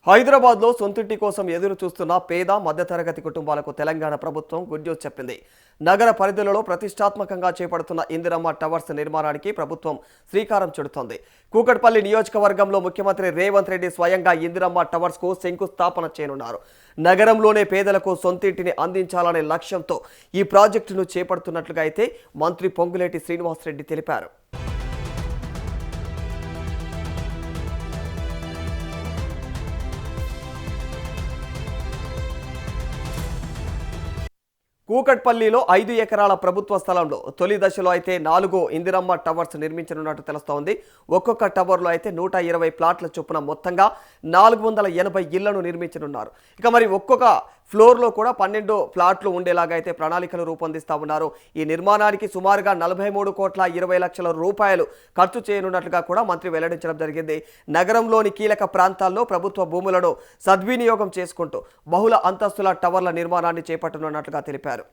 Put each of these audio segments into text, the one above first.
హైదరాబాద్లో సొంతింటి కోసం ఎదురు చూస్తున్న పేద మధ్యతరగతి కుటుంబాలకు తెలంగాణ ప్రభుత్వం గుడ్ న్యూస్ చెప్పింది. నగర పరిధులలో ప్రతిష్టాత్మకంగా చేపడుతున్న ఇందిరమ్మ టవర్స్ నిర్మాణానికి ప్రభుత్వం శ్రీకారం చుడుతోంది. కూకట్పల్లి నియోజకవర్గంలో ముఖ్యమంత్రి రేవంత్ రెడ్డి స్వయంగా ఇందిరమ్మ టవర్స్ కు శంకుస్థాపన చేయనున్నారు. నగరంలోనే పేదలకు సొంతింటిని అందించాలనే లక్ష్యంతో ఈ ప్రాజెక్టును చేపడుతున్నట్లుగా అయితే మంత్రి పొంగులేటి శ్రీనివాసరెడ్డి తెలిపారు. కూకట్పల్లిలో 5 ఎకరాల ప్రభుత్వ స్థలంలో తొలి దశలో అయితే 4 ఇందిరమ్మ టవర్స్ నిర్మించనున్నట్టు తెలుస్తోంది. ఒక్కొక్క టవర్లో అయితే 120 ప్లాట్ల చొప్పున మొత్తంగా 480 ఇళ్లను నిర్మించనున్నారు. ఇక మరి ఒక్కొక్క ఫ్లోర్లో కూడా 12 ప్లాట్లు ఉండేలాగా అయితే ప్రణాళికలు రూపొందిస్తా ఉన్నారు. ఈ నిర్మాణానికి సుమారుగా 43,20,00,000 రూపాయలు ఖర్చు చేయనున్నట్లుగా కూడా మంత్రి వెల్లడించడం జరిగింది. నగరంలోని కీలక ప్రాంతాల్లో ప్రభుత్వ భూములను సద్వినియోగం చేసుకుంటూ బహుళ అంతస్తుల టవర్ల నిర్మాణాన్ని చేపట్టనున్నట్లుగా తెలిపారు.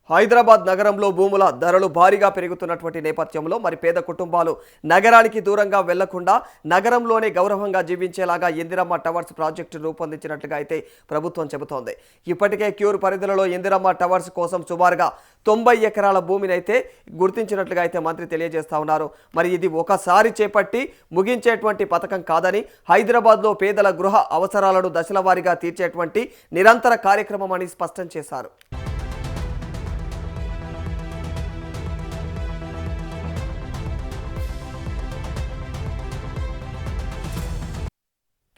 హైదరాబాద్ నగరంలో భూముల ధరలు భారీగా పెరుగుతున్నటువంటి నేపథ్యంలో మరి పేద కుటుంబాలు నగరానికి దూరంగా వెళ్లకుండా నగరంలోనే గౌరవంగా జీవించేలాగా ఇందిరమ్మ టవర్స్ ప్రాజెక్టు రూపొందించినట్లుగా అయితే ప్రభుత్వం చెబుతోంది. ఇప్పటికే క్యూర్ పరిధిలో ఇందిరమ్మ టవర్స్ కోసం సుమారుగా 90 ఎకరాల భూమిని అయితే గుర్తించినట్లుగా అయితే మంత్రి తెలియజేస్తా ఉన్నారు. మరి ఇది ఒకసారి చేపట్టి ముగించేటువంటి పథకం కాదని, హైదరాబాద్లో పేదల గృహ అవసరాలను దశల వారీగా తీర్చేటువంటి నిరంతర కార్యక్రమం అని స్పష్టం చేశారు.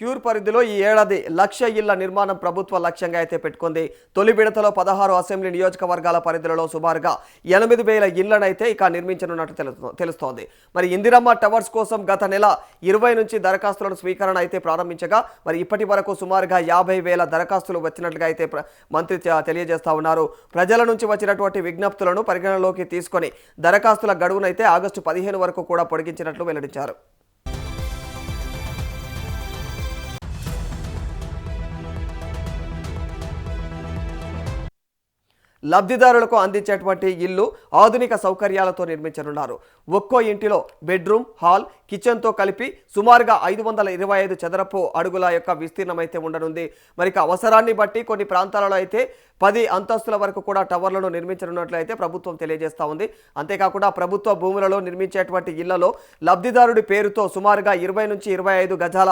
క్యూర్ పరిధిలో ఈ ఏడాది 1,00,000 ఇళ్ల నిర్మాణం ప్రభుత్వ లక్ష్యంగా అయితే పెట్టుకుంది. తొలి విడతలో 16 అసెంబ్లీ నియోజకవర్గాల పరిధిలో సుమారుగా 8,000 ఇళ్లనైతే ఇక నిర్మించనున్నట్టు తెలుస్తోంది. మరి ఇందిరమ్మ టవర్స్ కోసం గత నెల 20 నుంచి దరఖాస్తులను స్వీకరణ అయితే ప్రారంభించగా మరి ఇప్పటి వరకు సుమారుగా 50,000 దరఖాస్తులు వచ్చినట్లుగా అయితే మంత్రి తెలియజేస్తా ఉన్నారు. ప్రజల నుంచి వచ్చినటువంటి విజ్ఞప్తులను పరిగణలోకి తీసుకొని దరఖాస్తుల గడువునైతే ఆగస్టు 15 వరకు కూడా పొడిగించినట్లు వెల్లడించారు. లబ్ధిదారులకు అందించేటువంటి ఇల్లు ఆధునిక సౌకర్యాలతో నిర్మించనున్నారు. ఒక్కో ఇంటిలో బెడ్రూమ్, హాల్, కిచెన్తో కలిపి సుమారుగా 525 చదరపు అడుగుల యొక్క విస్తీర్ణం అయితే ఉండనుంది. మరి అవసరాన్ని బట్టి కొన్ని ప్రాంతాలలో అయితే 10 అంతస్తుల వరకు కూడా టవర్లను నిర్మించనున్నట్లు అయితే ప్రభుత్వం తెలియజేస్తూ ఉంది. అంతేకాకుండా ప్రభుత్వ భూములలో నిర్మించేటువంటి ఇళ్లలో లబ్ధిదారుడి పేరుతో సుమారుగా 20 నుంచి 25 గజాల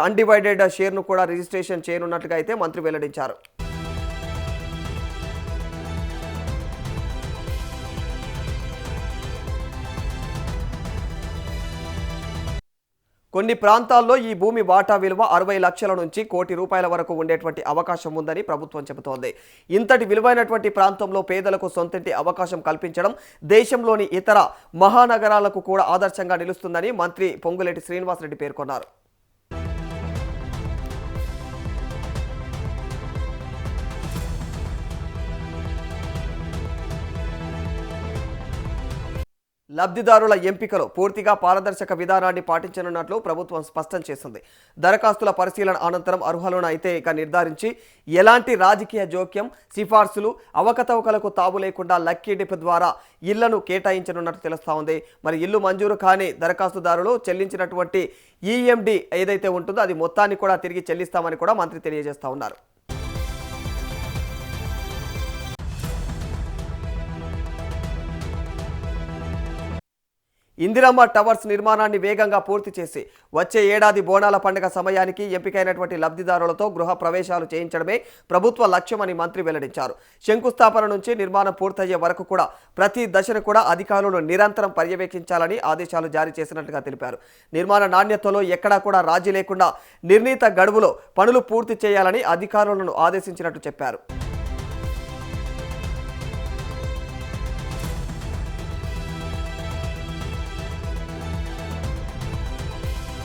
అన్డివైడెడ్ షేర్ను కూడా రిజిస్ట్రేషన్ చేయనున్నట్లుగా అయితే మంత్రి వెల్లడించారు. కొన్ని ప్రాంతాల్లో ఈ భూమి వాటా విలువ 60 లక్షల నుంచి ₹1 కోటి వరకు ఉండేటువంటి అవకాశం ఉందని ప్రభుత్వం చెబుతోంది. ఇంతటి విలువైనటువంటి ప్రాంతంలో పేదలకు సొంతింటి అవకాశం కల్పించడం దేశంలోని ఇతర మహానగరాలకు కూడా ఆదర్శంగా నిలుస్తుందని మంత్రి పొంగులేటి శ్రీనివాసరెడ్డి పేర్కొన్నారు. లబ్ధిదారుల ఎంపికలో పూర్తిగా పారదర్శక విధానాన్ని పాటించనున్నట్లు ప్రభుత్వం స్పష్టం చేసింది. దరఖాస్తుల పరిశీలన అనంతరం అర్హులను అయితే ఇక నిర్ధారించి ఎలాంటి రాజకీయ జోక్యం, సిఫార్సులు, అవకతవకలకు తావు లేకుండా లక్కీ డిప్ ద్వారా ఇళ్లను కేటాయించనున్నట్టు తెలుస్తా ఉంది. మరి ఇల్లు మంజూరు కాని దరఖాస్తుదారులు చెల్లించినటువంటి ఈఎండి ఏదైతే ఉంటుందో అది మొత్తాన్ని కూడా తిరిగి చెల్లిస్తామని కూడా మంత్రి తెలియజేస్తా ఉన్నారు. ఇందిరమ్మ టవర్స్ నిర్మాణాన్ని వేగంగా పూర్తి చేసి వచ్చే ఏడాది బోనాల పండుగ సమయానికి ఎంపికైనటువంటి లబ్ధిదారులతో గృహ ప్రవేశాలు చేయించడమే ప్రభుత్వ లక్ష్యమని మంత్రి వెల్లడించారు. శంకుస్థాపన నుంచి నిర్మాణం పూర్తయ్యే వరకు కూడా ప్రతి దశను కూడా అధికారులు నిరంతరం పర్యవేక్షించాలని ఆదేశాలు జారీ చేసినట్లుగా తెలిపారు. నిర్మాణ నాణ్యతలో ఎక్కడా కూడా రాజీ లేకుండా నిర్ణీత గడువులో పనులు పూర్తి చేయాలని అధికారులను ఆదేశించినట్టు చెప్పారు.